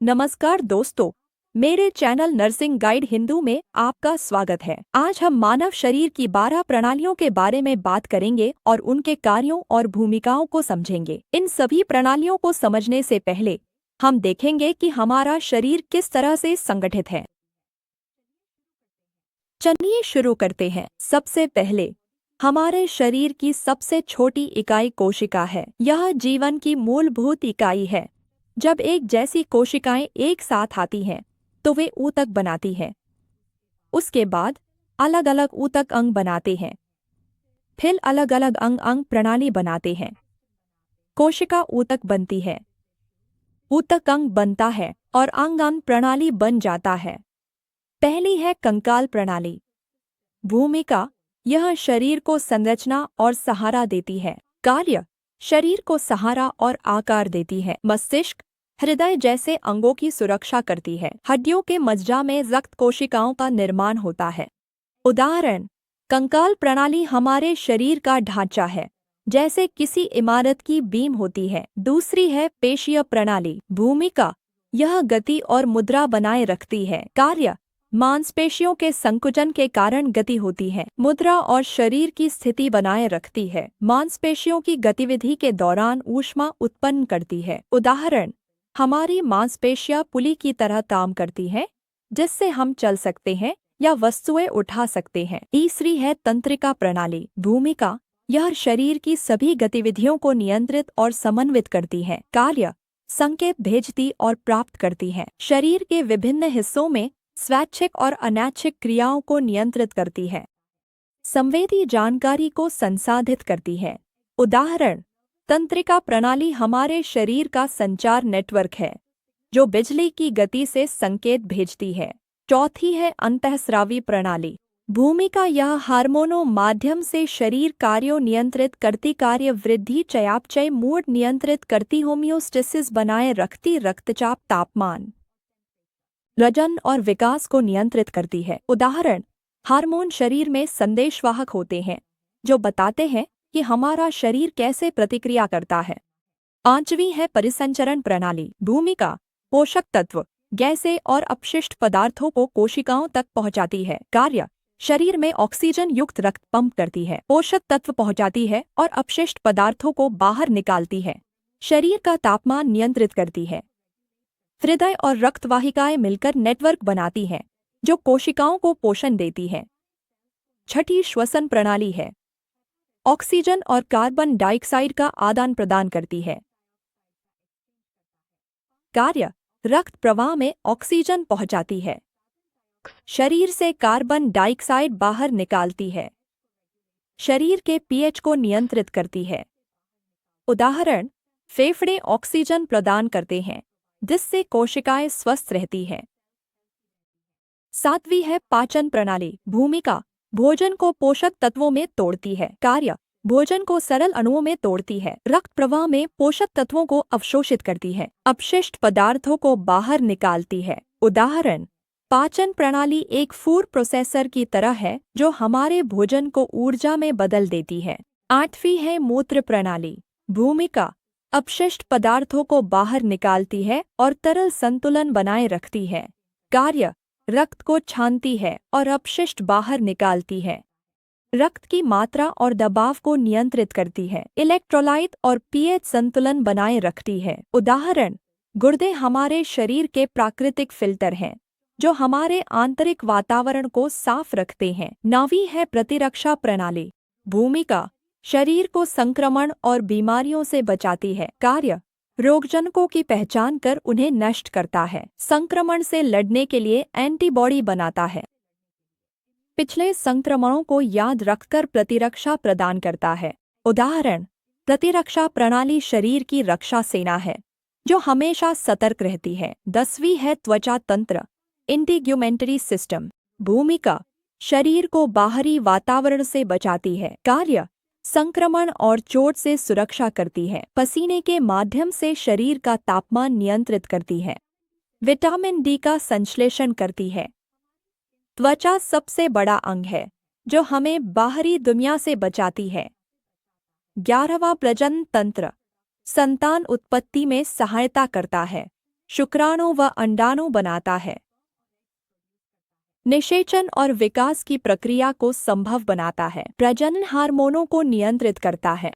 नमस्कार दोस्तों, मेरे चैनल नर्सिंग गाइड हिंदू में आपका स्वागत है। आज हम मानव शरीर की 12 प्रणालियों के बारे में बात करेंगे और उनके कार्यों और भूमिकाओं को समझेंगे। इन सभी प्रणालियों को समझने से पहले हम देखेंगे कि हमारा शरीर किस तरह से संगठित है। चलिए शुरू करते हैं। सबसे पहले हमारे शरीर की सबसे छोटी इकाई कोशिका है। यह जीवन की मूलभूत इकाई है। जब एक जैसी कोशिकाएं एक साथ आती हैं तो वे ऊतक बनाती हैं। उसके बाद अलग अलग ऊतक अंग बनाते हैं। फिर अलग अलग अंग प्रणाली बनाते हैं। कोशिका ऊतक बनती है, ऊतक अंग बनता है और अंग प्रणाली बन जाता है। पहली है कंकाल प्रणाली। भूमिका: यह शरीर को संरचना और सहारा देती है। कार्य: शरीर को सहारा और आकार देती है। मस्तिष्क, हृदय जैसे अंगों की सुरक्षा करती है। हड्डियों के मज्जा में रक्त कोशिकाओं का निर्माण होता है। उदाहरण: कंकाल प्रणाली हमारे शरीर का ढांचा है, जैसे किसी इमारत की बीम होती है। दूसरी है पेशीय प्रणाली। भूमिका: यह गति और मुद्रा बनाए रखती है। कार्य: मांसपेशियों के संकुचन के कारण गति होती है। मुद्रा और शरीर की स्थिति बनाए रखती है। मांसपेशियों की गतिविधि के दौरान ऊष्मा उत्पन्न करती है। उदाहरण: हमारी मांसपेशियां पुली की तरह काम करती हैं, जिससे हम चल सकते हैं या वस्तुएं उठा सकते हैं। तीसरी है तंत्रिका प्रणाली। भूमिका: यह शरीर की सभी गतिविधियों को नियंत्रित और समन्वित करती है। कार्य: संकेत भेजती और प्राप्त करती है। शरीर के विभिन्न हिस्सों में स्वैच्छिक और अनैच्छिक क्रियाओं को नियंत्रित करती है। संवेदी जानकारी को संसाधित करती है। उदाहरण: तंत्रिका प्रणाली हमारे शरीर का संचार नेटवर्क है, जो बिजली की गति से संकेत भेजती है। चौथी है अंतःस्रावी प्रणाली। भूमिका: यह हार्मोनों माध्यम से शरीर कार्यों नियंत्रित करती, कार्य वृद्धि, चयापचय, मूड नियंत्रित करती, होम्योस्टेसिस बनाए रखती, रक्तचाप, तापमान, वजन और विकास को नियंत्रित करती है। उदाहरण: हार्मोन शरीर में संदेशवाहक होते हैं जो बताते हैं कि हमारा शरीर कैसे प्रतिक्रिया करता है। पांचवी है परिसंचरण प्रणाली। भूमिका: पोषक तत्व, गैसें और अपशिष्ट पदार्थों को कोशिकाओं तक पहुंचाती है। कार्य: शरीर में ऑक्सीजन युक्त रक्त पंप करती है, पोषक तत्व पहुंचाती है और अपशिष्ट पदार्थों को बाहर निकालती है। शरीर का तापमान नियंत्रित करती है। हृदय और रक्तवाहिकाएं मिलकर नेटवर्क बनाती हैं जो कोशिकाओं को पोषण देती है। छठी श्वसन प्रणाली है। ऑक्सीजन और कार्बन डाइऑक्साइड का आदान प्रदान करती है। कार्य: रक्त प्रवाह में ऑक्सीजन पहुंचाती है। शरीर से कार्बन डाइऑक्साइड बाहर निकालती है। शरीर के पीएच को नियंत्रित करती है। उदाहरण: फेफड़े ऑक्सीजन प्रदान करते हैं, जिससे कोशिकाएं स्वस्थ रहती हैं। सातवीं है पाचन प्रणाली। भूमिका: भोजन को पोषक तत्वों में तोड़ती है। कार्य: भोजन को सरल अणुओं में तोड़ती है। रक्त प्रवाह में पोषक तत्वों को अवशोषित करती है। अपशिष्ट पदार्थों को बाहर निकालती है। उदाहरण: पाचन प्रणाली एक फूड प्रोसेसर की तरह है जो हमारे भोजन को ऊर्जा में बदल देती है। आठवीं है मूत्र प्रणाली। भूमिका: अपशिष्ट पदार्थों को बाहर निकालती है और तरल संतुलन बनाए रखती है। कार्य: रक्त को छानती है और अपशिष्ट बाहर निकालती है। रक्त की मात्रा और दबाव को नियंत्रित करती है। इलेक्ट्रोलाइट और पीएच संतुलन बनाए रखती है। उदाहरण: गुर्दे हमारे शरीर के प्राकृतिक फिल्टर हैं जो हमारे आंतरिक वातावरण को साफ रखते हैं। नौवीं है प्रतिरक्षा प्रणाली। भूमिका: शरीर को संक्रमण और बीमारियों से बचाती है। कार्य: रोगजनकों की पहचान कर उन्हें नष्ट करता है। संक्रमण से लड़ने के लिए एंटीबॉडी बनाता है। पिछले संक्रमणों को याद रखकर प्रतिरक्षा प्रदान करता है। उदाहरण: प्रतिरक्षा प्रणाली शरीर की रक्षा सेना है जो हमेशा सतर्क रहती है। 10वीं है त्वचा तंत्र, इंटीग्यूमेंटरी सिस्टम। भूमिका: शरीर को बाहरी वातावरण से बचाती है। कार्य: संक्रमण और चोट से सुरक्षा करती है। पसीने के माध्यम से शरीर का तापमान नियंत्रित करती है। विटामिन डी का संश्लेषण करती है। त्वचा सबसे बड़ा अंग है जो हमें बाहरी दुनिया से बचाती है। 11वां प्रजनन तंत्र, संतान उत्पत्ति में सहायता करता है। शुक्राणु व अंडाणु बनाता है। निषेचन और विकास की प्रक्रिया को संभव बनाता है। प्रजनन हार्मोनों को नियंत्रित करता है।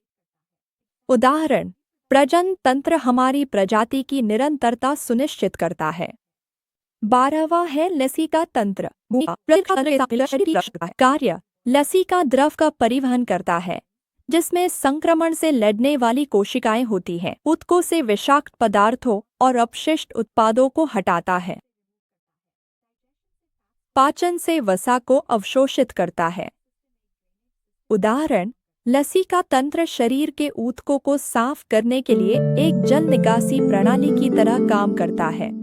उदाहरण, प्रजनन तंत्र हमारी प्रजाति की निरंतरता सुनिश्चित करता है। 12वां है लसिका तंत्र। कार्य, लसिका द्रव का परिवहन करता है, जिसमें संक्रमण से लड़ने वाली कोशिकाएं होती हैं। ऊतकों से विषाक्त पदार्थों और अपशिष्ट उत्पादों को हटाता है। पाचन से वसा को अवशोषित करता है। उदाहरण, लसिका तंत्र शरीर के ऊतकों को साफ करने के लिए एक जल निकासी प्रणाली की तरह काम करता है।